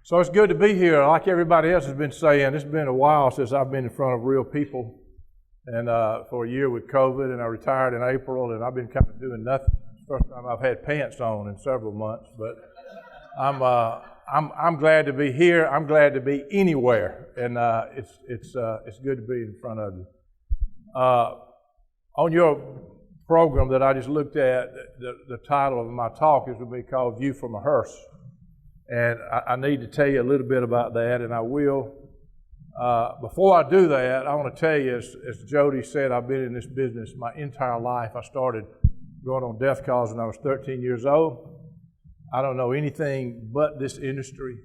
So it's good to be here. Like everybody else has been saying, it's been a while since I've been in front of real people, and for a year with COVID, and I retired in April, and I've been kind of doing nothing. It's the first time I've had pants on in several months, but I'm glad to be here. I'm glad to be anywhere, and it's good to be in front of you. On your program that I just looked at, the title of my talk is going to be called "View from a Hearse." And I need to tell you a little bit about that, and I will. Before I do that, I want to tell you, as Jody said, I've been in this business my entire life. I started going on death calls when I was 13 years old. I don't know anything but this industry,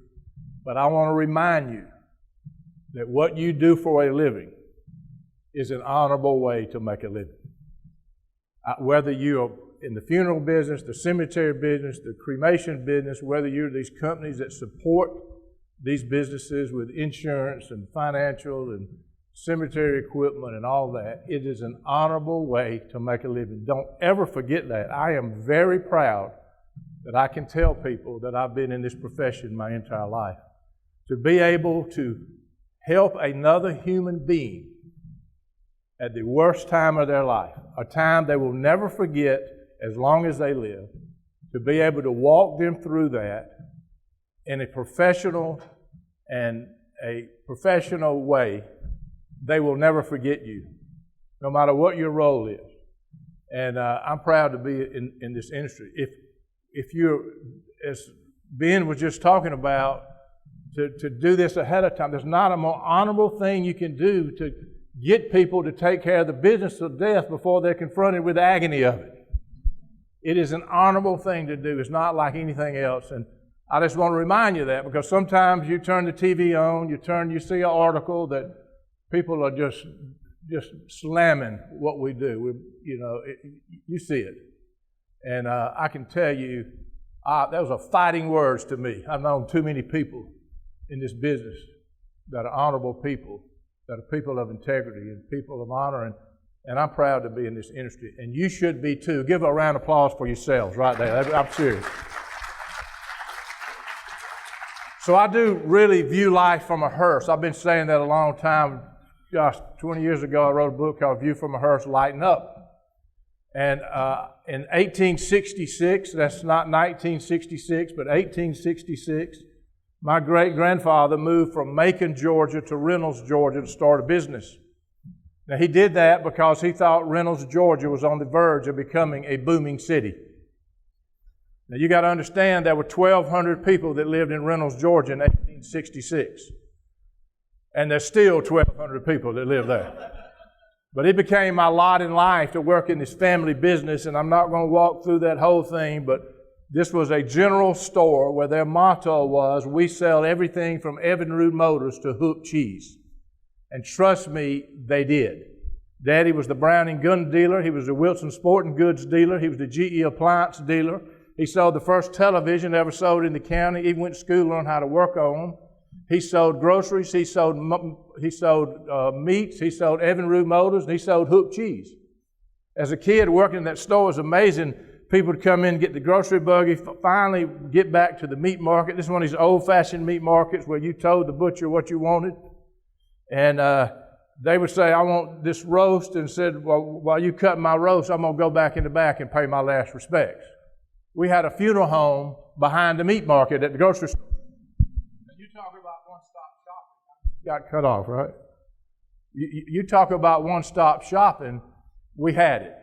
but I want to remind you that what you do for a living is an honorable way to make a living. Whether you're in the funeral business, the cemetery business, the cremation business, whether you're these companies that support these businesses with insurance and financial and cemetery equipment and all that, it is an honorable way to make a living. Don't ever forget that. I am very proud that I can tell people that I've been in this profession my entire life. To be able to help another human being at the worst time of their life, a time they will never forget as long as they live, to be able to walk them through that in a professional way, they will never forget you, no matter what your role is. And I'm proud to be in this industry. If you're, as Ben was just talking about, to do this ahead of time, there's not a more honorable thing you can do to get people to take care of the business of death before they're confronted with the agony of it. It is an honorable thing to do. It's not like anything else. And I just want to remind you of that, because sometimes you turn the TV on, you see an article that people are just slamming what we do. You see it. And I can tell you, those are fighting words to me. I've known too many people in this business that are honorable people, that are people of integrity and people of honor, and I'm proud to be in this industry, and you should be too. Give a round of applause for yourselves right there. I'm serious. So I do really view life from a hearse. I've been saying that a long time. Gosh, 20 years ago, I wrote a book called View from a Hearse, Lighten Up. And in 1866, that's not 1966, but 1866, my great-grandfather moved from Macon, Georgia to Reynolds, Georgia to start a business. Now, he did that because he thought Reynolds, Georgia was on the verge of becoming a booming city. Now, you got to understand there were 1,200 people that lived in Reynolds, Georgia in 1866. And there's still 1,200 people that live there. But it became my lot in life to work in this family business, and I'm not going to walk through that whole thing, but this was a general store where their motto was, we sell everything from Evinrude Motors to Hoop Cheese. And trust me, they did. Daddy was the Browning gun dealer. He was the Wilson Sporting Goods dealer. He was the GE appliance dealer. He sold the first television ever sold in the county. He went to school to learn how to work on them. He sold groceries. He sold meats. He sold Evinrude Motors. And he sold Hoop Cheese. As a kid working in that store, it was amazing. People would come in and get the grocery buggy, finally get back to the meat market. This is one of these old-fashioned meat markets where you told the butcher what you wanted. And they would say, I want this roast, and said, well, while you cut my roast, I'm going to go back in the back and pay my last respects. We had a funeral home behind the meat market at the grocery store. And you talk about one-stop shopping. Got cut off, right? You talk about one-stop shopping, we had it.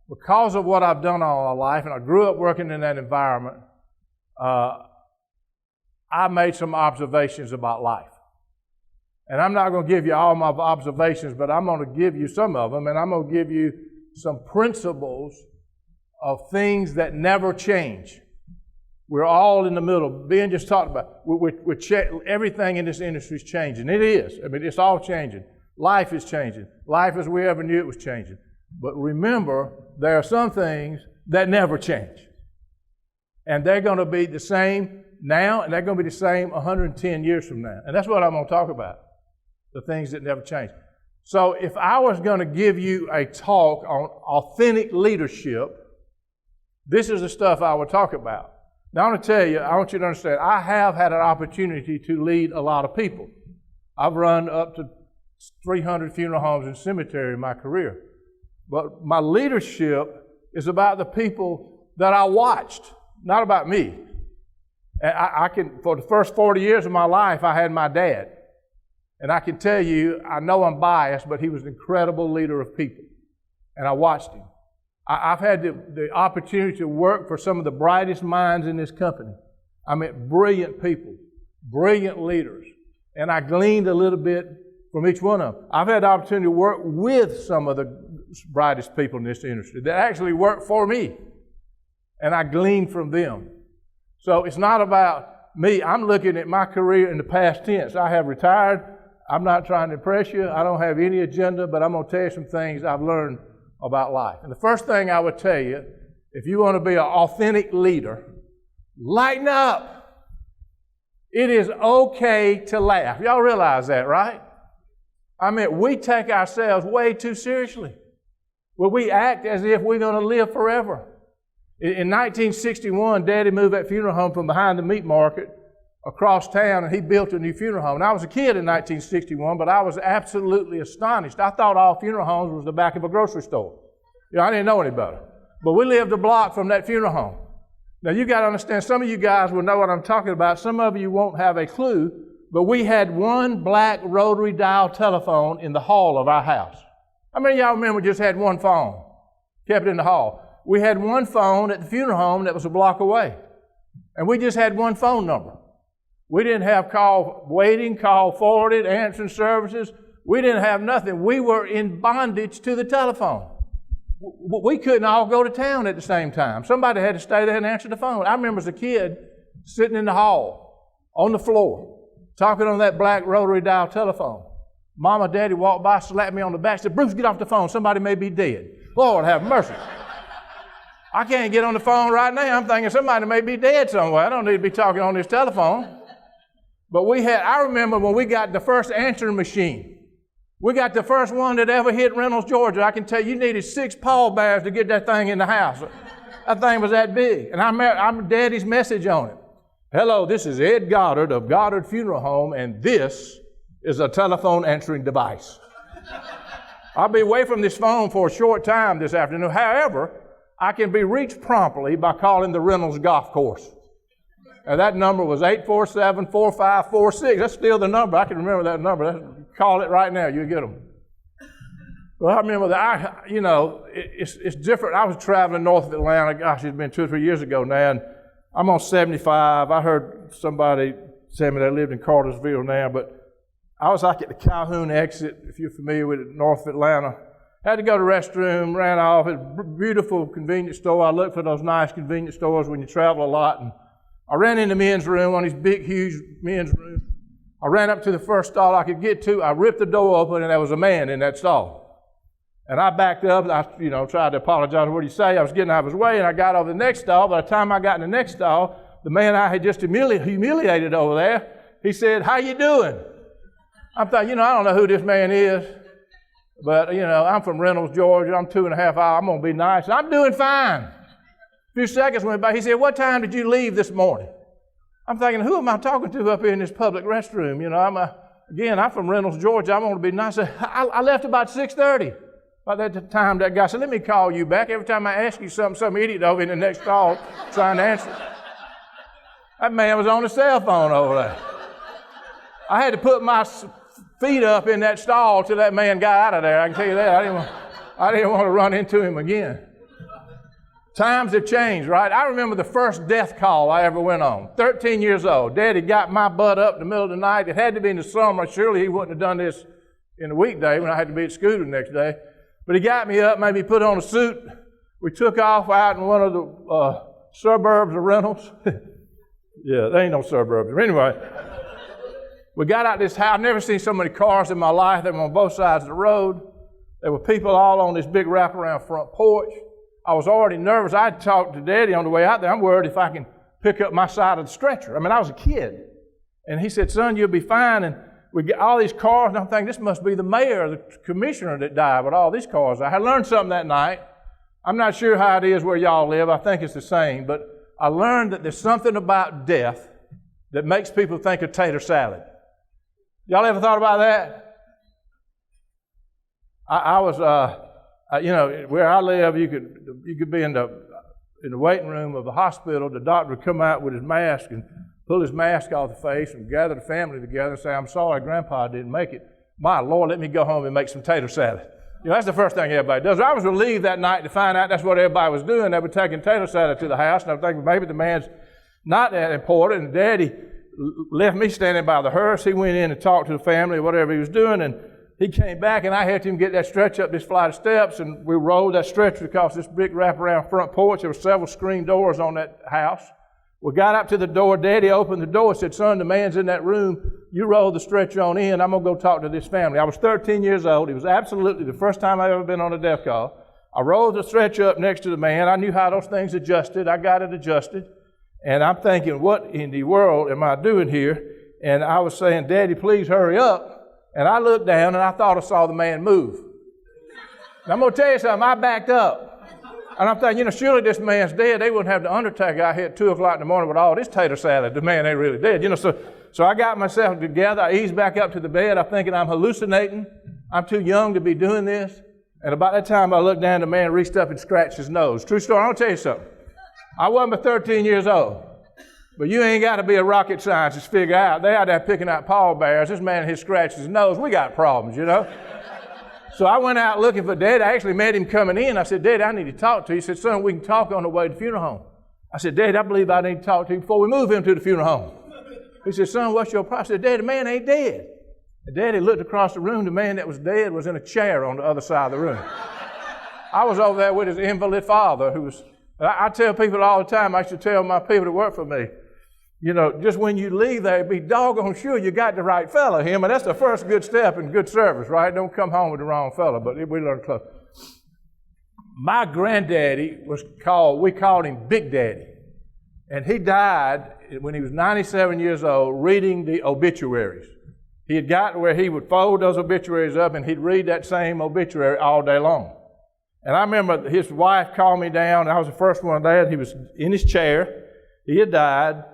Because of what I've done all my life, and I grew up working in that environment, I made some observations about life. And I'm not going to give you all my observations, but I'm going to give you some of them, and I'm going to give you some principles of things that never change. We're all in the middle. Ben just talked about everything in this industry is changing. It is. I mean, it's all changing. Life is changing. Life as we ever knew it was changing. But remember, there are some things that never change. And they're going to be the same now, and they're going to be the same 110 years from now. And that's what I'm going to talk about, the things that never change. So if I was going to give you a talk on authentic leadership, this is the stuff I would talk about. Now, I want to tell you, I want you to understand, I have had an opportunity to lead a lot of people. I've run up to 300 funeral homes and cemeteries in my career. But my leadership is about the people that I watched, not about me. And I can, for the first 40 years of my life, I had my dad. And I can tell you, I know I'm biased, but he was an incredible leader of people. And I watched him. I've had the opportunity to work for some of the brightest minds in this company. I met brilliant people, brilliant leaders. And I gleaned a little bit from each one of them. I've had the opportunity to work with some of the brightest people in this industry that actually work for me. And I gleaned from them. So it's not about me. I'm looking at my career in the past tense. I have retired. I'm not trying to impress you. I don't have any agenda, but I'm going to tell you some things I've learned about life. And the first thing I would tell you, if you want to be an authentic leader, lighten up. It is okay to laugh. Y'all realize that, right? I mean, we take ourselves way too seriously. Well, we act as if we're going to live forever. In 1961, Daddy moved that funeral home from behind the meat market across town, and he built a new funeral home. And I was a kid in 1961, but I was absolutely astonished. I thought all funeral homes was the back of a grocery store. You know, I didn't know any better. But we lived a block from that funeral home. Now, you got to understand, some of you guys will know what I'm talking about. Some of you won't have a clue, but we had one black rotary dial telephone in the hall of our house. How many of y'all remember we just had one phone? Kept it in the hall. We had one phone at the funeral home that was a block away. And we just had one phone number. We didn't have call waiting, call forwarded, answering services. We didn't have nothing. We were in bondage to the telephone. We couldn't all go to town at the same time. Somebody had to stay there and answer the phone. I remember as a kid sitting in the hall, on the floor, talking on that black rotary dial telephone. Mama, Daddy walked by, slapped me on the back, said, "Bruce, get off the phone. Somebody may be dead." Lord have mercy. I can't get on the phone right now. I'm thinking somebody may be dead somewhere. I don't need to be talking on this telephone. But I remember when we got the first answering machine. We got the first one that ever hit Reynolds, Georgia. I can tell you needed 6 pallbearers to get that thing in the house. That thing was that big. And I'm Daddy's message on it. "Hello, this is Ed Goddard of Goddard Funeral Home, and this is a telephone answering device." I'll be away from this phone for a short time this afternoon. However, I can be reached promptly by calling the Reynolds Golf Course. And that number was 847-4546. That's still the number. I can remember that number. Call it right now. You'll get them. Well, I remember that. It's different. I was traveling north of Atlanta. Gosh, it's been 2 or 3 years ago now. And I'm on 75. I heard somebody tell me they lived in Cartersville now. But I was like at the Calhoun exit, if you're familiar with it, north of Atlanta. Had to go to the restroom, ran off. It's a beautiful convenience store. I look for those nice convenience stores when you travel a lot. And I ran in the men's room, one of these big, huge men's rooms. I ran up to the first stall I could get to. I ripped the door open, and there was a man in that stall. And I backed up. I, tried to apologize. What do you say? I was getting out of his way, and I got over the next stall. By the time I got in the next stall, the man I had just humiliated over there, he said, "How you doing?" I'm thinking, I don't know who this man is. But, I'm from Reynolds, Georgia. I'm 2.5 hours. I'm going to be nice. I'm doing fine. A few seconds went by. He said, "What time did you leave this morning?" I'm thinking, who am I talking to up here in this public restroom? I'm from Reynolds, Georgia. I'm going to be nice. I left about 6:30. By that time, that guy said, "Let me call you back. Every time I ask you something, some idiot over in the next stall trying to answer." That man was on the cell phone over there. I had to put my feet up in that stall till that man got out of there. I can tell you that. I didn't want to run into him again. Times have changed, right? I remember the first death call I ever went on. 13 years old. Daddy got my butt up in the middle of the night. It had to be in the summer. Surely he wouldn't have done this in the weekday when I had to be at school the next day. But he got me up, made me put on a suit. We took off out in one of the suburbs of Reynolds. Yeah, there ain't no suburbs. Anyway, we got out this house. I've never seen so many cars in my life. They were on both sides of the road. There were people all on this big wraparound front porch. I was already nervous. I had talked to Daddy on the way out there. I'm worried if I can pick up my side of the stretcher. I was a kid. And he said, "Son, you'll be fine." And we get all these cars, and I'm thinking, this must be the mayor or the commissioner that died with all these cars. I had learned something that night. I'm not sure how it is where y'all live. I think it's the same. But I learned that there's something about death that makes people think of tater salad. Y'all ever thought about that? I was, where I live, you could be in the waiting room of the hospital. The doctor would come out with his mask and pull his mask off the face and gather the family together and say, "I'm sorry, Grandpa didn't make it. My Lord, let me go home and make some tater salad." That's the first thing everybody does. I was relieved that night to find out that's what everybody was doing. They were taking tater salad to the house, and I was thinking maybe the man's not that important. And Daddy left me standing by the hearse. He went in and talked to the family, whatever he was doing, and he came back, and I helped him get that stretcher up this flight of steps, and we rolled that stretcher across this big wraparound front porch. There were several screen doors on that house. We got up to the door. Daddy opened the door and said, "Son, the man's in that room. You roll the stretcher on in. I'm going to go talk to this family." I was 13 years old. It was absolutely the first time I've ever been on a death call. I rolled the stretcher up next to the man. I knew how those things adjusted. I got it adjusted. And I'm thinking, what in the world am I doing here? And I was saying, "Daddy, please hurry up." And I looked down, and I thought I saw the man move. And I'm going to tell you something. I backed up. And I'm thinking, surely this man's dead. They wouldn't have the undertaker out here at 2 o'clock in the morning with all this tater salad. The man ain't really dead. So I got myself together. I eased back up to the bed. I'm thinking I'm hallucinating. I'm too young to be doing this. And about that time, I looked down, the man reached up and scratched his nose. True story. I'll tell you something. I wasn't but 13 years old. But you ain't got to be a rocket scientist to figure out. They out there picking out pallbearers. This man has scratched his nose. We got problems, So I went out looking for Daddy. I actually met him coming in. I said, "Daddy, I need to talk to you." He said, "Son, we can talk on the way to the funeral home." I said, "Daddy, I believe I need to talk to you before we move him to the funeral home." He said, "Son, what's your problem?" I said, "Daddy, the man ain't dead." And Daddy looked across the room. The man that was dead was in a chair on the other side of the room. I was over there with his invalid father who was, I tell people all the time, I should tell my people that work for me, just when you leave there, be doggone sure you got the right fella, and that's the first good step in good service, right? Don't come home with the wrong fella, but we learn close. My granddaddy we called him Big Daddy, and he died when he was 97 years old reading the obituaries. He had gotten where he would fold those obituaries up, and he'd read that same obituary all day long. And I remember his wife called me down, and I was the first one there, and he was in his chair. He had died,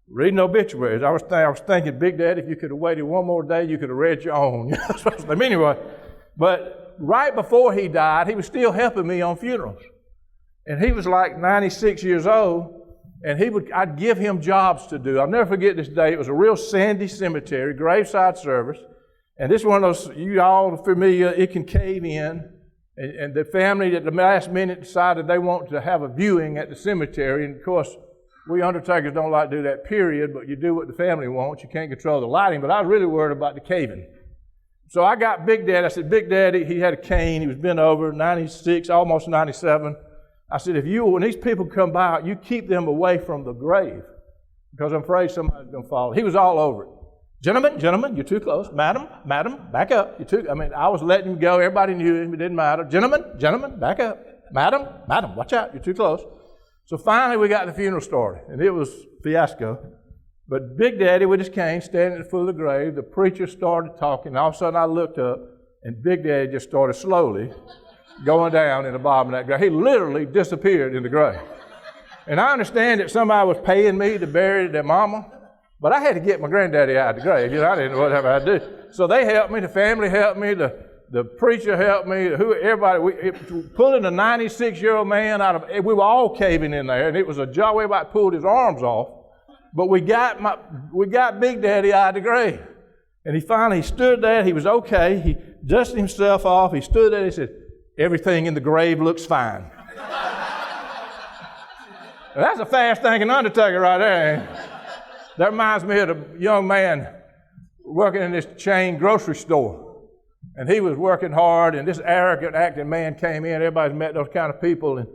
reading obituaries. I was thinking, Big Daddy, if you could have waited one more day, you could have read your own. Anyway, but right before he died, he was still helping me on funerals. And he was like 96 years old, and I'd give him jobs to do. I'll never forget this day. It was a real sandy cemetery, graveside service. And this is one of those, you all are familiar, it can cave in. And the family at the last minute decided they want to have a viewing at the cemetery. And of course, we undertakers don't like to do that, period, but you do what the family wants. You can't control the lighting, but I was really worried about the caving. So I got Big Daddy. I said, "Big Daddy," he had a cane. He was bent over, 96, almost 97. I said, when these people come by, you keep them away from the grave because I'm afraid somebody's going to fall. He was all over it. Gentlemen, you're too close. Madam, back up. I was letting him go. Everybody knew him. It didn't matter. Gentlemen, back up. Madam, watch out. You're too close. So finally, we got the funeral started, and it was fiasco. But Big Daddy with his cane standing at the foot of the grave, the preacher started talking, and all of a sudden I looked up, and Big Daddy just started slowly going down in the bottom of that grave. He literally disappeared in the grave. And I understand that somebody was paying me to bury their mama, but I had to get my granddaddy out of the grave. I didn't know what I'd do. So they helped me, the family helped me, the preacher helped me, everybody. Pulling a 96-year-old man out of, we were all caving in there, and it was a job. Everybody pulled his arms off, but we got Big Daddy out of the grave, and he stood there. He was okay. He dusted himself off. He stood there. He said, "Everything in the grave looks fine." That's a fast-thinking undertaker right there. That reminds me of the young man working in this chain grocery store. And he was working hard, and this arrogant acting man came in. Everybody's met those kind of people. And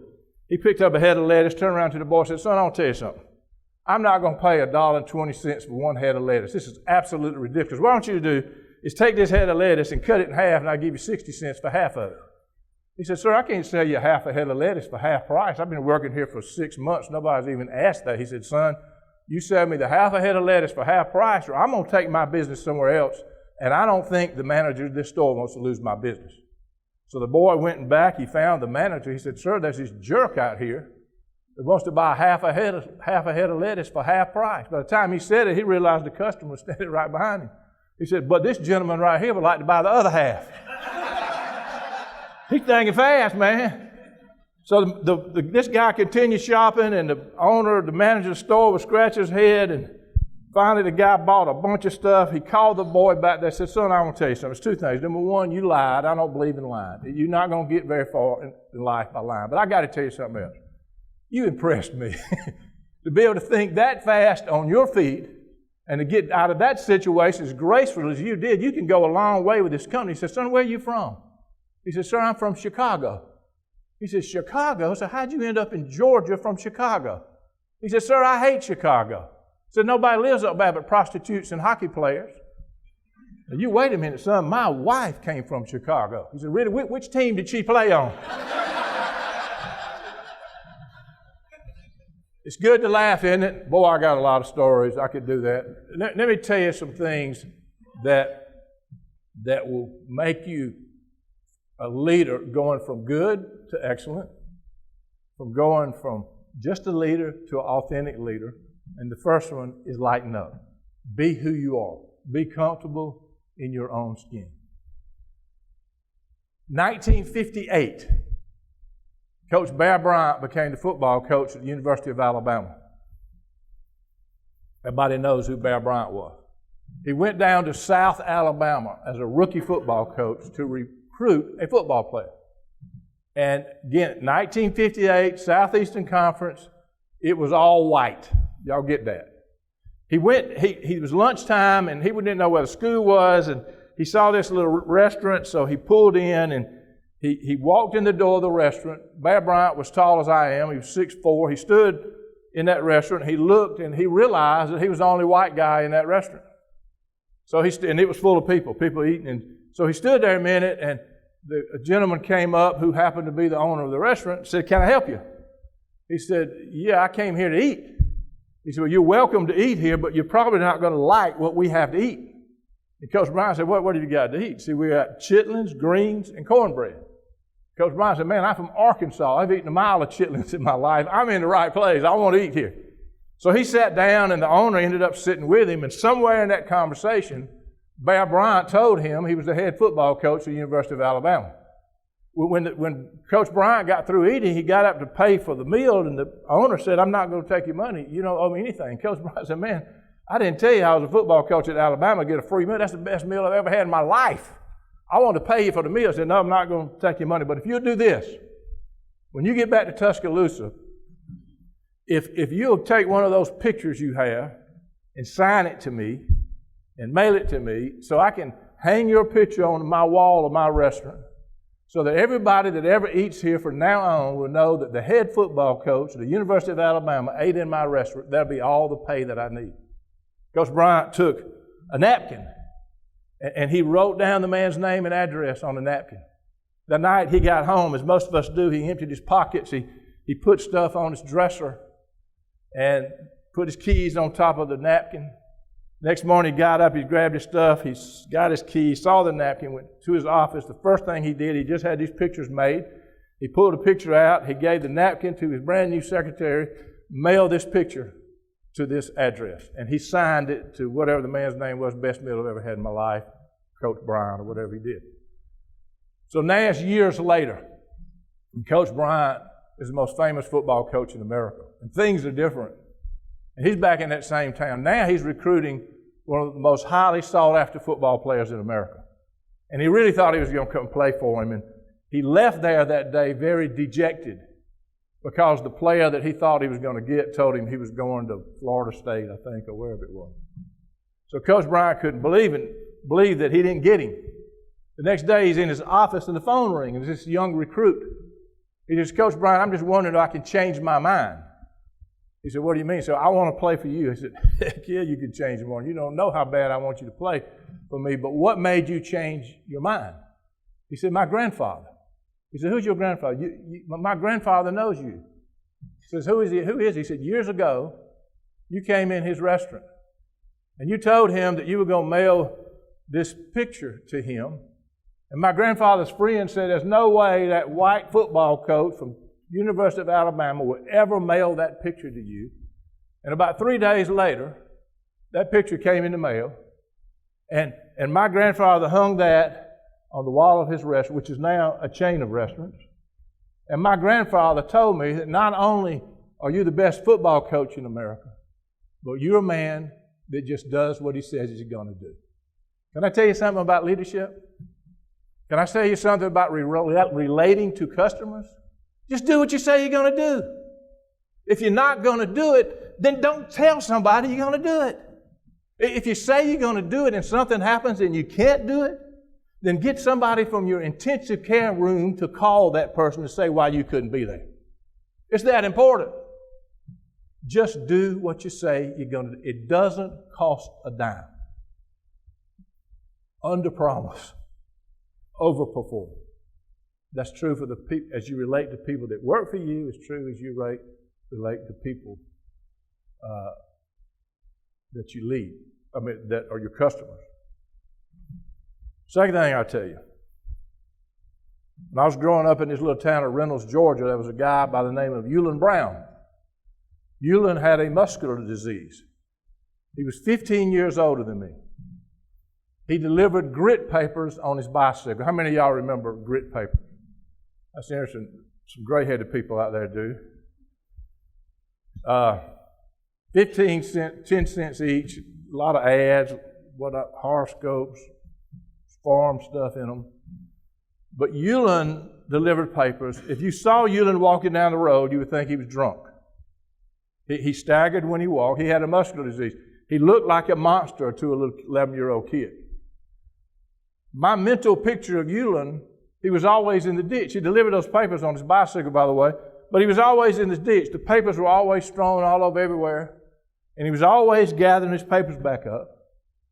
he picked up a head of lettuce, turned around to the boy and said, "Son, I'll tell you something. I'm not going to pay $1.20 for one head of lettuce. This is absolutely ridiculous. What I want you to do is take this head of lettuce and cut it in half, and I'll give you 60 cents for half of it." He said, "Sir, I can't sell you half a head of lettuce for half price. I've been working here for 6 months. Nobody's even asked that." He said, "Son, you sell me the half a head of lettuce for half price, or I'm going to take my business somewhere else. And I don't think the manager of this store wants to lose my business." So the boy went back. He found the manager. He said, "Sir, there's this jerk out here that wants to buy half a head of lettuce for half price. By the time he said it, he realized the customer was standing right behind him. He said, but this gentleman right here would like to buy the other half. He's thinking fast, man. So this guy continued shopping, and the manager of the store was scratching his head, and finally the guy bought a bunch of stuff. He called the boy back there and said, son, I want to tell you something. It's two things. Number one, you lied. I don't believe in lying. You're not going to get very far in life by lying. But I got to tell you something else. You impressed me. To be able to think that fast on your feet and to get out of that situation as graceful as you did, you can go a long way with this company. He said, son, where are you from? He said, sir, I'm from Chicago. He said, Chicago? So how'd you end up in Georgia from Chicago? He said, sir, I hate Chicago. He said, nobody lives up there but prostitutes and hockey players. Now, you wait a minute, son, my wife came from Chicago. He said, really, which team did she play on? It's good to laugh, isn't it? Boy, I got a lot of stories. I could do that. Let me tell you some things that will make you a leader going from good to excellent, from going from just a leader to an authentic leader. And the first one is lighten up. Be who you are. Be comfortable in your own skin. 1958. Coach Bear Bryant became the football coach at the University of Alabama. Everybody knows who Bear Bryant was. He went down to South Alabama as a rookie football coach to recruit a football player. And again, 1958, Southeastern Conference, it was all white. Y'all get that. He was lunchtime, and he didn't know where the school was, and he saw this little restaurant, so he pulled in, and he walked in the door of the restaurant. Bear Bryant was tall as I am. He was 6'4". He stood in that restaurant. He looked, and he realized that he was the only white guy in that restaurant. So and it was full of people eating. And so he stood there a minute, and a gentleman came up who happened to be the owner of the restaurant and said, can I help you? He said, yeah, I came here to eat. He said, well, you're welcome to eat here, but you're probably not going to like what we have to eat. And Coach Bryant said, what have you got to eat? See, we got chitlins, greens, and cornbread. Coach Bryant said, man, I'm from Arkansas. I've eaten a mile of chitlins in my life. I'm in the right place. I want to eat here. So he sat down, and the owner ended up sitting with him, and somewhere in that conversation, Bear Bryant told him he was the head football coach at the University of Alabama. When Coach Bryant got through eating, he got up to pay for the meal, and the owner said, I'm not going to take your money. You don't owe me anything. Coach Bryant said, man, I didn't tell you I was a football coach at Alabama, get a free meal. That's the best meal I've ever had in my life. I want to pay you for the meal. I said, no, I'm not going to take your money. But if you'll do this, when you get back to Tuscaloosa, if you'll take one of those pictures you have and sign it to me and mail it to me so I can hang your picture on my wall of my restaurant so that everybody that ever eats here from now on will know that the head football coach at the University of Alabama ate in my restaurant, that'll be all the pay that I need. Coach Bryant took a napkin and he wrote down the man's name and address on the napkin. The night he got home, as most of us do, he emptied his pockets. He put stuff on his dresser and put his keys on top of the napkin. Next morning he got up, he grabbed his stuff, he got his keys, saw the napkin, went to his office. The first thing he did, he just had these pictures made. He pulled a picture out, he gave the napkin to his brand new secretary, mailed this picture to this address. And he signed it to whatever the man's name was, best meal I've ever had in my life, Coach Bryant or whatever he did. So now it's years later, and Coach Bryant is the most famous football coach in America. And things are different. And he's back in that same town. Now he's recruiting one of the most highly sought-after football players in America. And he really thought he was going to come play for him. And he left there that day very dejected because the player that he thought he was going to get told him he was going to Florida State, I think, or wherever it was. So Coach Bryant couldn't believe that he didn't get him. The next day he's in his office and the phone rings, and it's this young recruit. He says, Coach Bryant, I'm just wondering if I can change my mind. He said, what do you mean? So I want to play for you. He said, heck yeah, you can change your mind. You don't know how bad I want you to play for me, but what made you change your mind? He said, my grandfather. He said, who's your grandfather? My grandfather knows you. He says, who is he? Who is he? He said, years ago, you came in his restaurant, and you told him that you were going to mail this picture to him. And my grandfather's friend said, there's no way that white football coach from University of Alabama will ever mail that picture to you. And about 3 days later, that picture came in the mail. And my grandfather hung that on the wall of his restaurant, which is now a chain of restaurants. And my grandfather told me that not only are you the best football coach in America, but you're a man that just does what he says he's going to do. Can I tell you something about leadership? Can I tell you something about relating to customers? Just do what you say you're going to do. If you're not going to do it, then don't tell somebody you're going to do it. If you say you're going to do it and something happens and you can't do it, then get somebody from your intensive care room to call that person to say why you couldn't be there. It's that important. Just do what you say you're going to do. It doesn't cost a dime. Under promise, over perform. That's true for the people as you relate to people that work for you. It's true as you relate to people that you lead. That are your customers. Second thing I'll tell you. When I was growing up in this little town of Reynolds, Georgia, there was a guy by the name of Ulen Brown. Ulen had a muscular disease. He was 15 years older than me. He delivered grit papers on his bicycle. How many of y'all remember grit papers? That's interesting. Some gray-headed people out there do. 15 cents, 10 cents each, a lot of ads, horoscopes, farm stuff in them. But Ulen delivered papers. If you saw Ulen walking down the road, you would think he was drunk. He staggered when he walked. He had a muscular disease. He looked like a monster to a little 11-year-old kid. My mental picture of Ulen, he was always in the ditch. He delivered those papers on his bicycle, by the way, but he was always in the ditch. The papers were always strewn all over everywhere, and he was always gathering his papers back up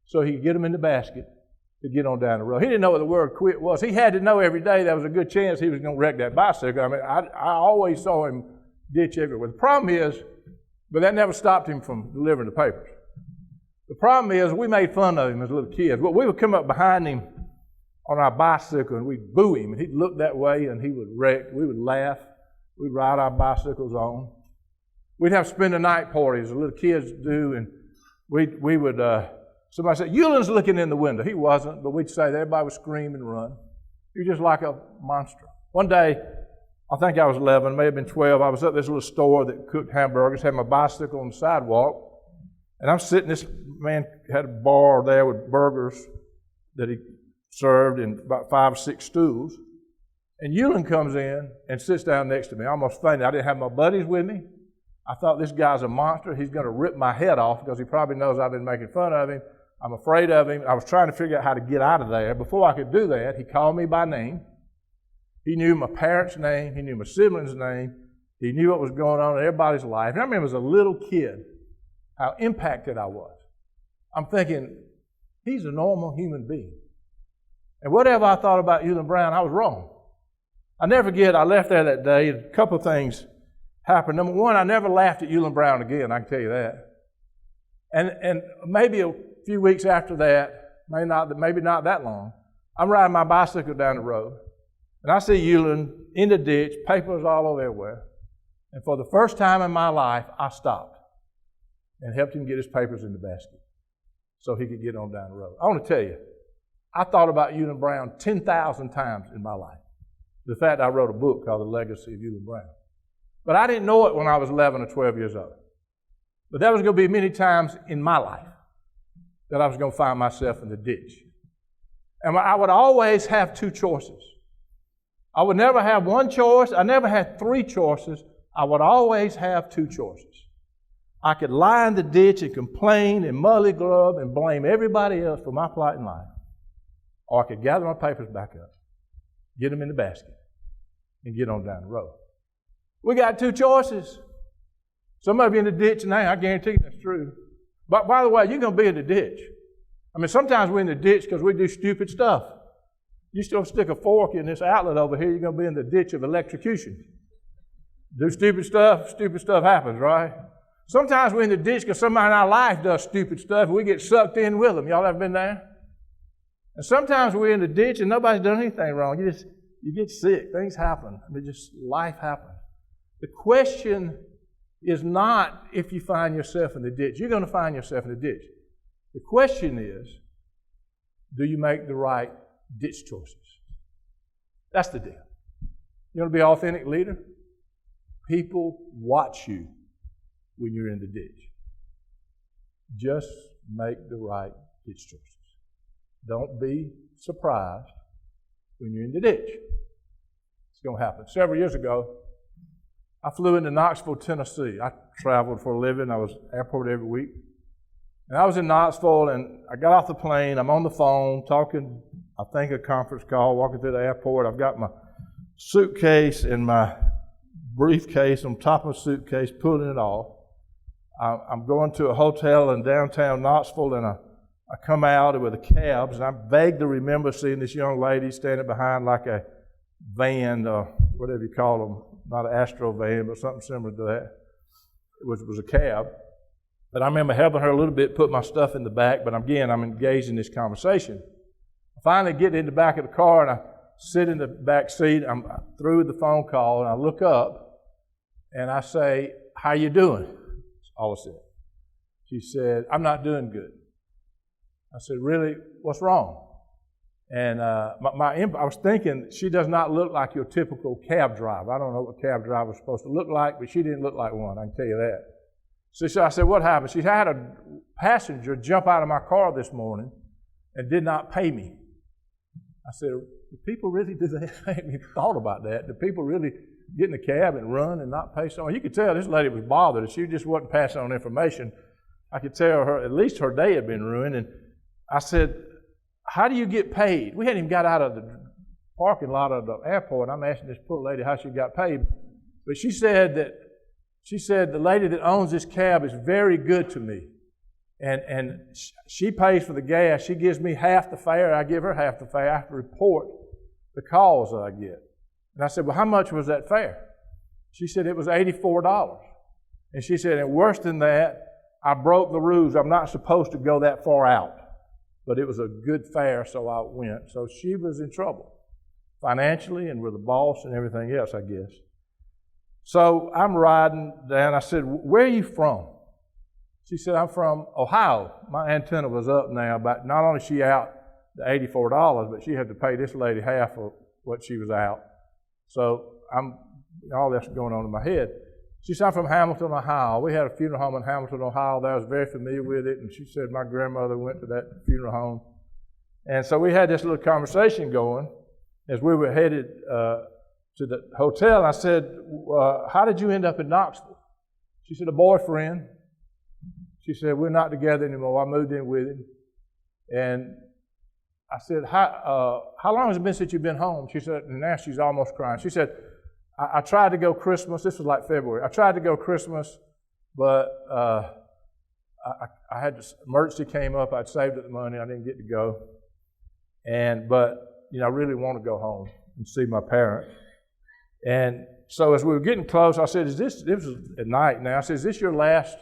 so he could get them in the basket to get on down the road. He didn't know what the word quit was. He had to know every day there was a good chance he was going to wreck that bicycle. I mean, I always saw him ditch everywhere. The problem is, but that never stopped him from delivering the papers. The problem is we made fun of him as little kids. Well, we would come up behind him on our bicycle and we'd boo him, and he'd look that way and he would wreck. We would laugh. We'd ride our bicycles on. We'd have spend the night parties, the little kids do, and we would, somebody said, Ulen's looking in the window. He wasn't, but we'd say that everybody would scream and run. He was just like a monster. One day, I think I was 11, may have been 12, I was at this little store that cooked hamburgers, had my bicycle on the sidewalk, and I'm sitting, this man had a bar there with burgers that he served in about 5 or 6 stools. And Ulen comes in and sits down next to me. I almost fainted. I didn't have my buddies with me. I thought, this guy's a monster. He's going to rip my head off because he probably knows I've been making fun of him. I'm afraid of him. I was trying to figure out how to get out of there. Before I could do that, he called me by name. He knew my parents' name. He knew my siblings' name. He knew what was going on in everybody's life. And I remember as a little kid how impacted I was. I'm thinking, he's a normal human being. And whatever I thought about Ulen Brown, I was wrong. I never forget, I left there that day, a couple of things happened. Number one, I never laughed at Ulen Brown again, I can tell you that. And maybe a few weeks after that, maybe not that long, I'm riding my bicycle down the road, and I see Ulen in the ditch, papers all over everywhere. And for the first time in my life, I stopped and helped him get his papers in the basket so he could get on down the road. I want to tell you, I thought about Ulen Brown 10,000 times in my life. The fact I wrote a book called The Legacy of Ulen Brown. But I didn't know it when I was 11 or 12 years old. But there was going to be many times in my life that I was going to find myself in the ditch. And I would always have 2 choices. I would never have one choice. I never had 3 choices. I would always have 2 choices. I could lie in the ditch and complain and mully-grub and blame everybody else for my plight in life. Or I could gather my papers back up, get them in the basket, and get on down the road. We got 2 choices. Some of you in the ditch now, I guarantee you that's true. But by the way, you're going to be in the ditch. I mean, sometimes we're in the ditch because we do stupid stuff. You still stick a fork in this outlet over here, you're going to be in the ditch of electrocution. Do stupid stuff happens, right? Sometimes we're in the ditch because somebody in our life does stupid stuff and we get sucked in with them. Y'all ever been there? And sometimes we're in the ditch and nobody's done anything wrong. You get sick. Things happen. I mean, just life happens. The question is not if you find yourself in the ditch. You're going to find yourself in the ditch. The question is, do you make the right ditch choices? That's the deal. You want to be an authentic leader? People watch you when you're in the ditch. Just make the right ditch choices. Don't be surprised when you're in the ditch. It's going to happen. Several years ago, I flew into Knoxville, Tennessee. I traveled for a living. I was at the airport every week. And I was in Knoxville, and I got off the plane. I'm on the phone talking, I think a conference call, walking through the airport. I've got my suitcase and my briefcase on top of a suitcase, pulling it off. I'm going to a hotel in downtown Knoxville, and I come out with a cab, and I vaguely remember seeing this young lady standing behind like a van, whatever you call them, not an Astro van, but something similar to that. It was a cab. But I remember helping her a little bit, put my stuff in the back, but again, I'm engaged in this conversation. I finally get in the back of the car, and I sit in the back seat. I'm through the phone call, and I look up, and I say, "How you doing?" That's all I said. She said, "I'm not doing good." I said, "Really? What's wrong?" And I was thinking, she does not look like your typical cab driver. I don't know what a cab driver is supposed to look like, but she didn't look like one, I can tell you that. So I said, "What happened?" She said, "I had a passenger jump out of my car this morning and did not pay me." I said, "Do people really do that?" I hadn't even thought about that. Do people really get in the cab and run and not pay someone? You could tell this lady was bothered. She just wasn't passing on information. I could tell her, at least her day had been ruined. And I said, "How do you get paid?" We hadn't even got out of the parking lot of the airport. I'm asking this poor lady how she got paid. But she said, the lady that owns this cab is very good to me. And she pays for the gas. She gives me half the fare. I give her half the fare. I have to report the calls that I get. And I said, "Well, how much was that fare?" She said, "It was $84. And she said, "And worse than that, I broke the rules. I'm not supposed to go that far out. But it was a good fare, so I went." So she was in trouble financially and with the boss and everything else, I guess. So I'm riding down. I said, "Where are you from?" She said, "I'm from Ohio." My antenna was up now, but not only she out the $84, but she had to pay this lady half of what she was out. So all that's going on in my head. She said, "I'm from Hamilton, Ohio." We had a funeral home in Hamilton, Ohio that I was very familiar with it, and she said my grandmother went to that funeral home. And so we had this little conversation going as we were headed to the hotel. And I said, "How did you end up in Knoxville?" She said, "A boyfriend." She said, "We're not together anymore. I moved in with him." And I said, how long has it been since you've been home?" She said, and now she's almost crying. She said, I tried to go Christmas. This was like February. I tried to go Christmas, but I had this emergency came up. I'd saved up the money. I didn't get to go. But I really want to go home and see my parents. And so as we were getting close, I said, this was at night now. I said, "Is this your last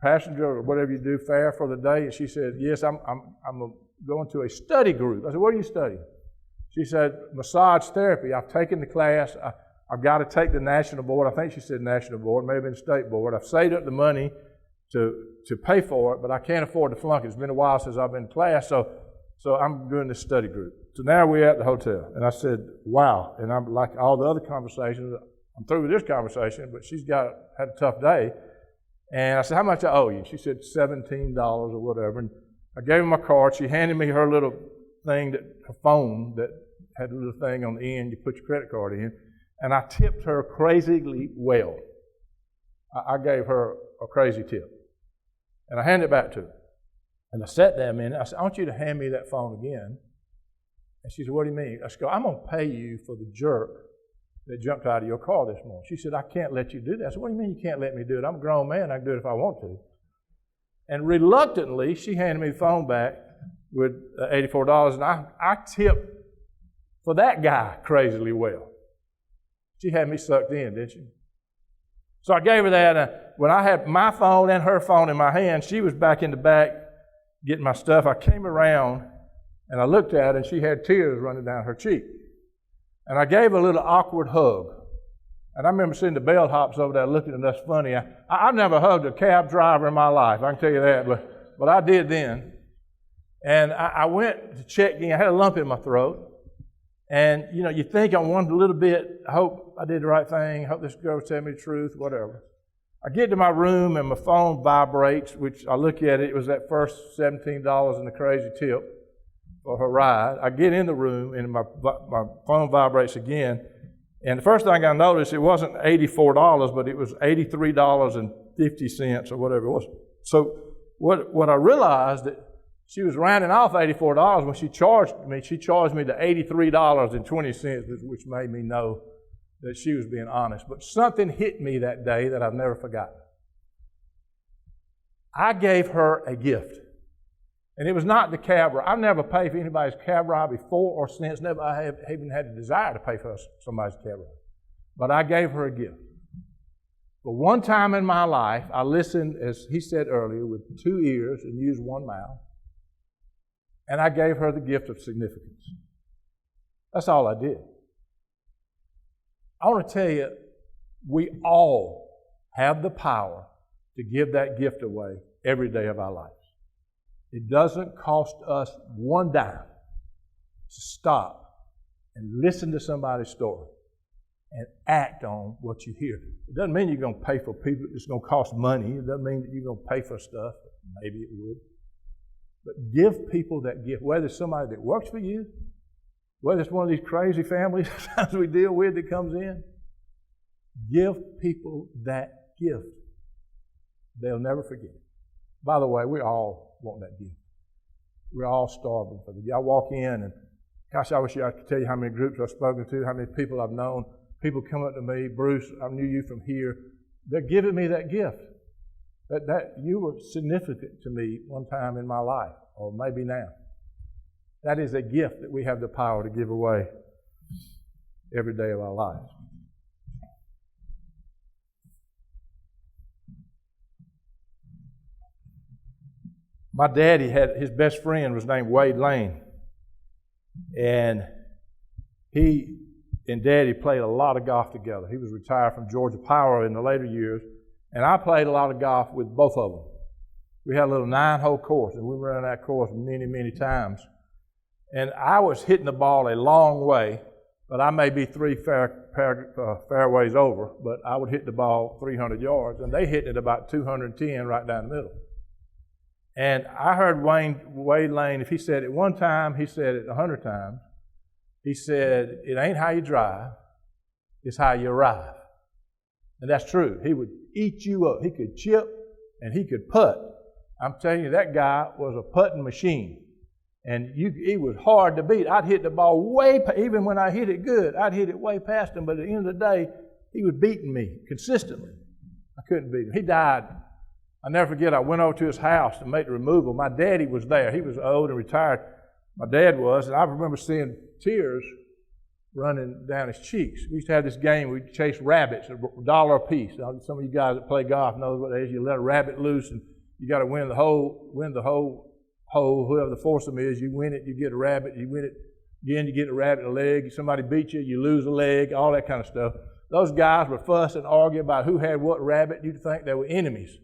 passenger or whatever you do fare for the day?" And she said, "Yes, I'm going to a study group." I said, "What are you studying?" She said, "Massage therapy. I've taken the class. I've got to take the national board." I think she said national board, maybe the state board. I've saved up the money to pay for it, but I can't afford to flunk it. It's been a while since I've been in class, so I'm doing this study group. So now we're at the hotel. And I said, "Wow." And I'm like all the other conversations, I'm through with this conversation, but she's had a tough day. And I said, "How much I owe you?" She said, $17 or whatever. And I gave her my card. She handed me her little thing, her phone that had a little thing on the end. You put your credit card in. And I tipped her crazily well. I gave her a crazy tip. And I handed it back to her. And I sat there a minute. I said, "I want you to hand me that phone again." And she said, "What do you mean?" I said, "I'm going to pay you for the jerk that jumped out of your car this morning." She said, "I can't let you do that." I said, "What do you mean you can't let me do it? I'm a grown man. I can do it if I want to." And reluctantly, she handed me the phone back with $84. And I tipped for that guy crazily well. She had me sucked in, didn't she? So I gave her that. When I had my phone and her phone in my hand, she was back in the back getting my stuff. I came around and I looked at her, and she had tears running down her cheek. And I gave her a little awkward hug. And I remember seeing the bellhops over there looking at us funny. I've never hugged a cab driver in my life, I can tell you that, but I did then. And I went to check in. I had a lump in my throat. And, you know, you think on one little bit, I hope I did the right thing, I hope this girl will tell me the truth, whatever. I get to my room and my phone vibrates, which I look at it, it was that first $17 in the crazy tip for her ride. I get in the room and my phone vibrates again. And the first thing I noticed, it wasn't $84, but it was $83.50 or whatever it was. So what I realized that she was rounding off $84 when she charged me. She charged me to $83.20, which made me know that she was being honest. But something hit me that day that I've never forgotten. I gave her a gift. And it was not the cab ride. I've never paid for anybody's cab ride before or since. Never, I have even had the desire to pay for somebody's cab ride. But I gave her a gift. But one time in my life, I listened, as he said earlier, with 2 ears and used 1 mouth. And I gave her the gift of significance. That's all I did. I want to tell you, we all have the power to give that gift away every day of our lives. It doesn't cost us one dime to stop and listen to somebody's story and act on what you hear. It doesn't mean you're going to pay for people. It's going to cost money. It doesn't mean that you're going to pay for stuff. Maybe it would. But give people that gift, whether it's somebody that works for you, whether it's one of these crazy families sometimes we deal with that comes in. Give people that gift. They'll never forget it. By the way, we all want that gift. We're all starving for it. I walk in and, gosh, I wish I could tell you how many groups I've spoken to, how many people I've known. People come up to me, Bruce, I knew you from here. They're giving me that gift. That you were significant to me one time in my life, or maybe now. That is a gift that we have the power to give away every day of our lives. My daddy had, his best friend was named Wade Lane. And he and Daddy played a lot of golf together. He was retired from Georgia Power in the later years. And I played a lot of golf with both of them. We had a little 9-hole course, and we ran that course many, many times. And I was hitting the ball a long way, but I may be 3 fairways over, but I would hit the ball 300 yards, and they hit it about 210 right down the middle. And I heard Wade Lane, if he said it one time, he said it 100 times. He said, it ain't how you drive, it's how you arrive. And that's true. He would eat you up. He could chip and he could putt. I'm telling you, that guy was a putting machine. And he was hard to beat. I'd hit the ball even when I hit it good, I'd hit it way past him. But at the end of the day, he was beating me consistently. I couldn't beat him. He died. I'll never forget, I went over to his house to make the removal. My daddy was there. He was old and retired. My dad was. And I remember seeing tears running down his cheeks. We used to have this game. We'd chase rabbits, $1 a piece. Some of you guys that play golf know what it is. You let a rabbit loose, and you got to win the whole hole. Whoever the foursome is, you win it, you get a rabbit. You win it again, you get a rabbit, a leg. Somebody beats you, you lose a leg, all that kind of stuff. Those guys would fuss and argue about who had what rabbit. You'd think they were enemies.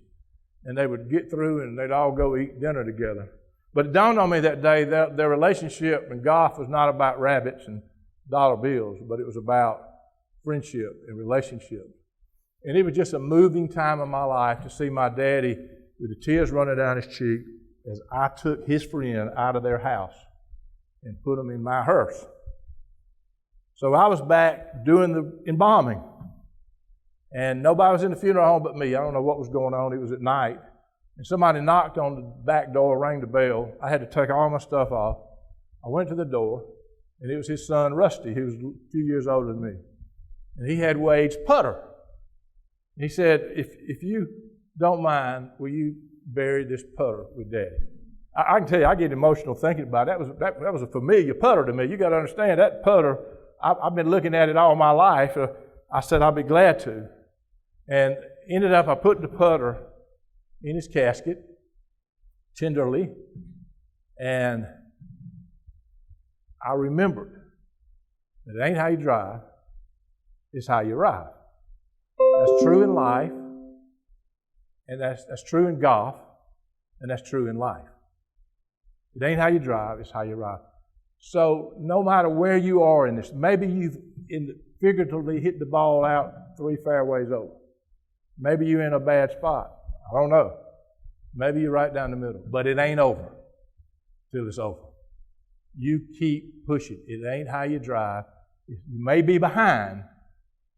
And they would get through, and they'd all go eat dinner together. But it dawned on me that day that their relationship in golf was not about rabbits and dollar bills, but it was about friendship and relationship. And it was just a moving time in my life to see my daddy with the tears running down his cheek as I took his friend out of their house and put him in my hearse. So I was back doing the embalming, and nobody was in the funeral home but me. I don't know what was going on. It was at night. And somebody knocked on the back door, rang the bell. I had to take all my stuff off. I went to the door, and it was his son, Rusty, who was a few years older than me. And he had Wade's putter. And he said, if you don't mind, will you bury this putter with Daddy? I can tell you, I get emotional thinking about it. That was a familiar putter to me. You got to understand, that putter, I've been looking at it all my life. I said I'll be glad to. And ended up, I put the putter in his casket, tenderly, and I remembered that it ain't how you drive, it's how you arrive. true in life, and that's true in golf, and that's true in life. It ain't how you drive, it's how you ride. So no matter where you are in this, maybe you've figuratively hit the ball out 3 fairways over. Maybe you're in a bad spot. I don't know. Maybe you're right down the middle. But it ain't over till it's over. You keep pushing. It ain't how you drive. You may be behind,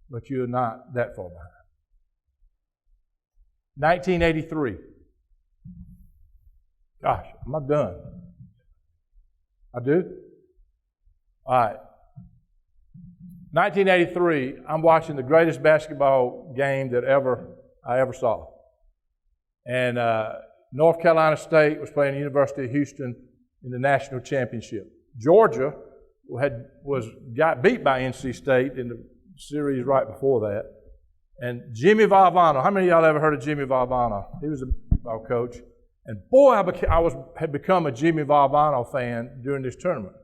but you're not that far behind. 1983. Gosh, am I done? I do? All right. 1983, I'm watching the greatest basketball game that I ever saw. And North Carolina State was playing the University of Houston in the national championship. Georgia got beat by NC State in the series right before that. And Jimmy Valvano, how many of y'all ever heard of Jimmy Valvano? He was a basketball coach. And boy, I had become a Jimmy Valvano fan during this tournament.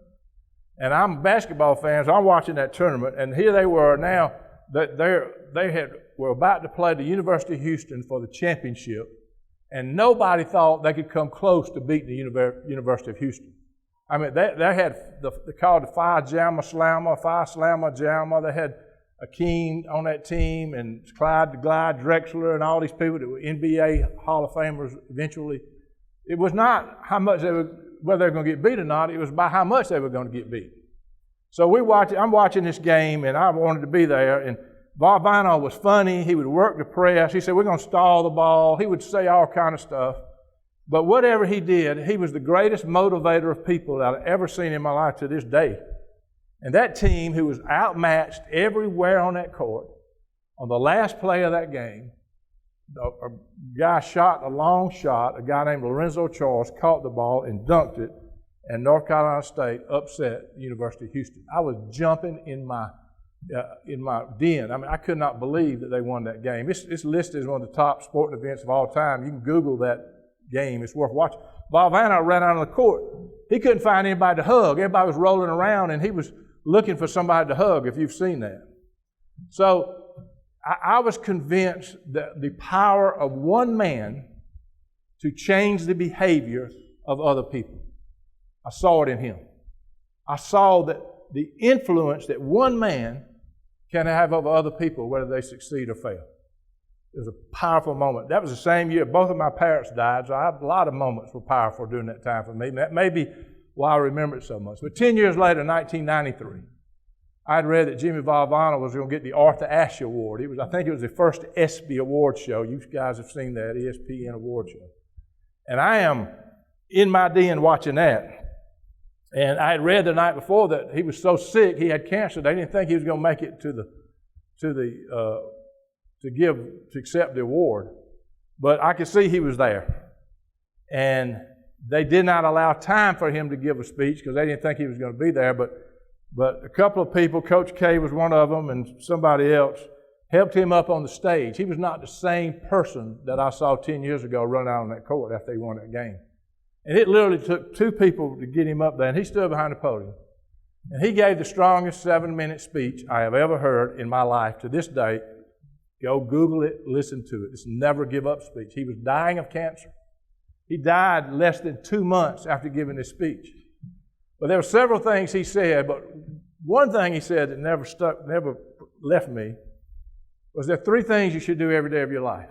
And I'm a basketball fan, so I'm watching that tournament. And here they were now, were about to play the University of Houston for the championship. And nobody thought they could come close to beating the University of Houston. I mean, they called the Phi Jamma Slammer, Phi Slammer Jamma. They had Akeem on that team, and Clyde the Glide Drexler, and all these people that were NBA Hall of Famers eventually. It was not how much whether they were going to get beat or not, it was by how much they were going to get beat. So I'm watching this game, and I wanted to be there, and Valvano was funny. He would work the press. He said, we're going to stall the ball. He would say all kind of stuff. But whatever he did, he was the greatest motivator of people that I've ever seen in my life to this day. And that team, who was outmatched everywhere on that court, on the last play of that game, a guy shot a long shot, a guy named Lorenzo Charles caught the ball and dunked it, and North Carolina State upset the University of Houston. I was jumping in my den. I mean, I could not believe that they won that game. It's listed as one of the top sporting events of all time. You can Google that game. It's worth watching. Valvano ran out on the court. He couldn't find anybody to hug. Everybody was rolling around, and he was looking for somebody to hug, if you've seen that. So I was convinced that the power of one man to change the behavior of other people. I saw it in him. I saw that the influence that one man can have over other people, whether they succeed or fail. It was a powerful moment. That was the same year both of my parents died, so I have a lot of moments were powerful during that time for me. That may be why I remember it so much. But 10 years later, 1993, I'd read that Jimmy Valvano was going to get the Arthur Ashe Award. I think it was the first ESPY award show. You guys have seen that, ESPN award show. And I am in my den watching that. And I had read the night before that he was so sick, he had cancer, they didn't think he was going to make it to accept the award. But I could see he was there. And they did not allow time for him to give a speech because they didn't think he was going to be there. But a couple of people, Coach K was one of them, and somebody else, helped him up on the stage. He was not the same person that I saw 10 years ago run out on that court after he won that game. And it literally took 2 people to get him up there, and he stood behind the podium. And he gave the strongest 7-minute speech I have ever heard in my life to this day. Go Google it, listen to it. It's a never give up speech. He was dying of cancer. He died less than 2 months after giving this speech. But there were several things he said, but one thing he said that never left me was there are 3 things you should do every day of your life.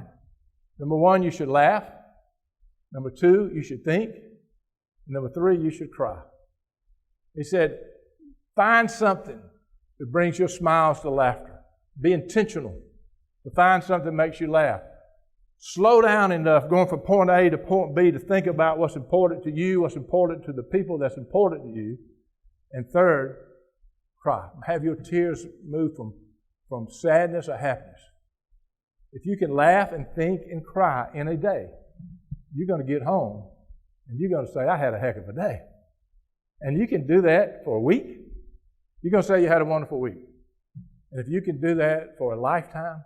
Number 1, you should laugh. Number 2, you should think. Number 3, you should cry. He said, find something that brings your smiles to laughter. Be intentional to find something that makes you laugh. Slow down enough going from point A to point B to think about what's important to you, what's important to the people that's important to you. And third, cry. Have your tears move from sadness or happiness. If you can laugh and think and cry in a day, you're going to get home and you're going to say, I had a heck of a day. And you can do that for a week. You're going to say you had a wonderful week. And if you can do that for a lifetime,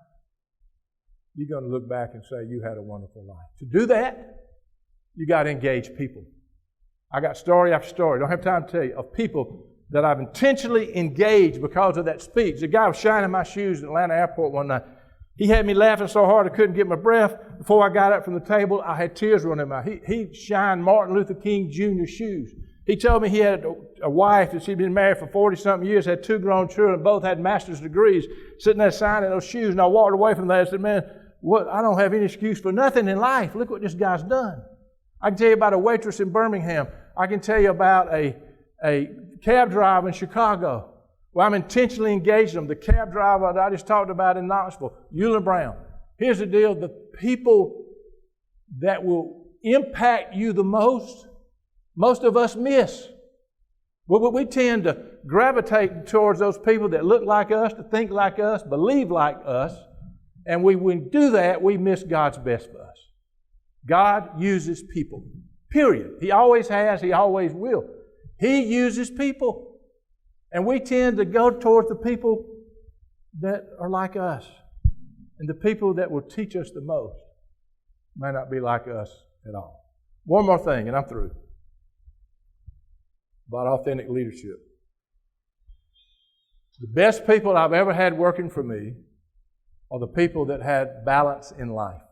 you're going to look back and say you had a wonderful life. To do that, you got to engage people. I got story after story, don't have time to tell you, of people that I've intentionally engaged because of that speech. The guy was shining my shoes at Atlanta airport one night. He had me laughing so hard I couldn't get my breath. Before I got up from the table, I had tears running my eyes. He shined Martin Luther King Jr. shoes. He told me he had a wife that she'd been married for 40-something years, had 2 grown children, both had master's degrees, sitting there signing those shoes. And I walked away from that and said, man, I don't have any excuse for nothing in life. Look what this guy's done. I can tell you about a waitress in Birmingham. I can tell you about a cab driver in Chicago. Well, I'm intentionally engaged them. The cab driver that I just talked about in Knoxville, Eula Brown. Here's the deal. The people that will impact you the most of us miss. We tend to gravitate towards those people that look like us, to think like us, believe like us. And when we do that, we miss God's best for us. God uses people, period. He always has, He always will. He uses people. And we tend to go towards the people that are like us. And the people that will teach us the most may not be like us at all. One more thing, and I'm through. About authentic leadership. The best people I've ever had working for me are the people that had balance in life.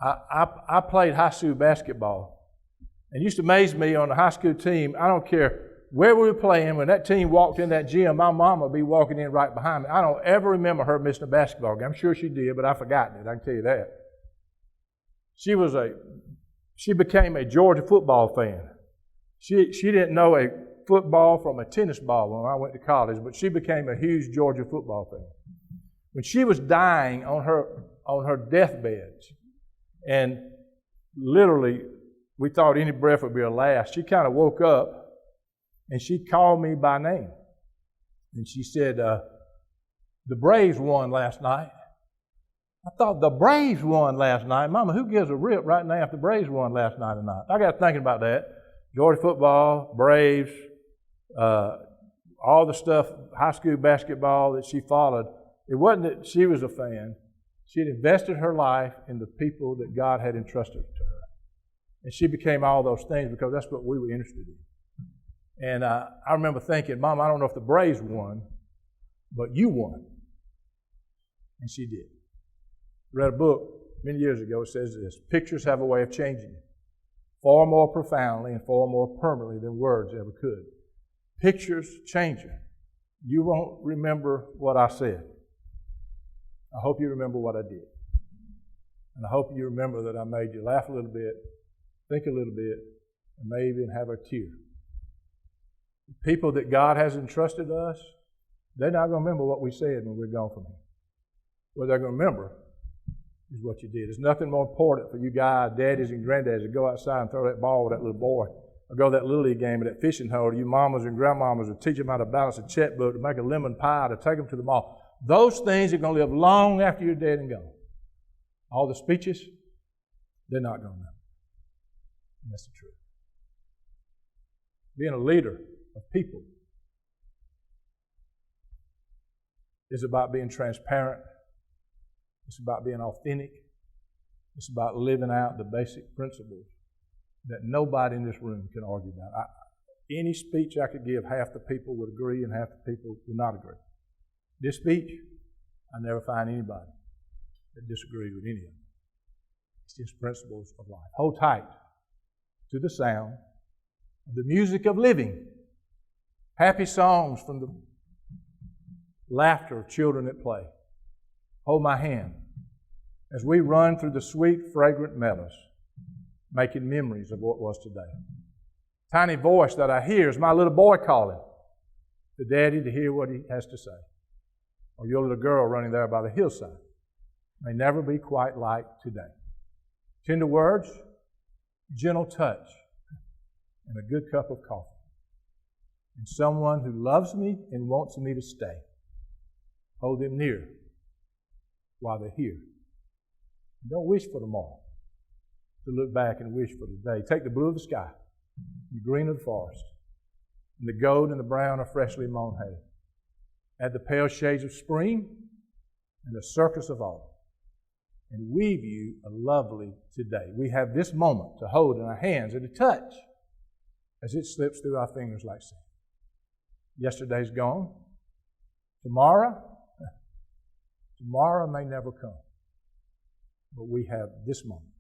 I played high school basketball. And it used to amaze me on the high school team, I don't care where we were playing, when that team walked in that gym, my mom would be walking in right behind me. I don't ever remember her missing a basketball game. I'm sure she did, but I've forgotten it. I can tell you that. She became a Georgia football fan. She didn't know a football from a tennis ball when I went to college, but she became a huge Georgia football fan. When she was dying on her deathbed, and literally we thought any breath would be her last, she kind of woke up and she called me by name. And she said, the Braves won last night. I thought, the Braves won last night? Mama, who gives a rip right now if the Braves won last night or not? I got thinking about that. Georgia football, Braves, all the stuff, high school basketball that she followed. It wasn't that she was a fan. She had invested her life in the people that God had entrusted to her. And she became all those things because that's what we were interested in. And I remember thinking, Mom, I don't know if the Braves won, but you won. And she did. I read a book many years ago. It says this: pictures have a way of changing you far more profoundly and far more permanently than words ever could. Pictures change you. You won't remember what I said. I hope you remember what I did. And I hope you remember that I made you laugh a little bit, think a little bit, and maybe even have a tear. The people that God has entrusted to us, they're not going to remember what we said when we're gone from here. What they're going to remember is what you did. There's nothing more important for you guys, daddies and granddaddies, to go outside and throw that ball with that little boy, or go to that Little League game with that fishing hole, or you mamas and grandmamas to teach them how to balance a checkbook, to make a lemon pie, to take them to the mall. Those things are going to live long after you're dead and gone. All the speeches, they're not going to remember. And that's the truth. Being a leader of people is about being transparent. It's about being authentic. It's about living out the basic principles that nobody in this room can argue about. Any speech I could give, half the people would agree and half the people would not agree. This speech, I never find anybody that disagrees with any of them. It's just principles of life. Hold tight to the sound of the music of living. Happy songs from the laughter of children at play. Hold my hand as we run through the sweet, fragrant meadows, making memories of what was today. Tiny voice that I hear is my little boy calling to Daddy to hear what he has to say. Or your little girl running there by the hillside. May never be quite like today. Tender words, gentle touch, and a good cup of coffee. And someone who loves me and wants me to stay. Hold them near while they're here. Don't wish for tomorrow. To look back and wish for today. Take the blue of the sky, the green of the forest, and the gold and the brown of freshly mown hay. Add the pale shades of spring and the circus of autumn, and weave you a lovely today. We have this moment to hold in our hands and to touch as it slips through our fingers like so. Yesterday's gone. Tomorrow Tomorrow may never come. But we have this moment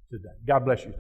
today. God bless you.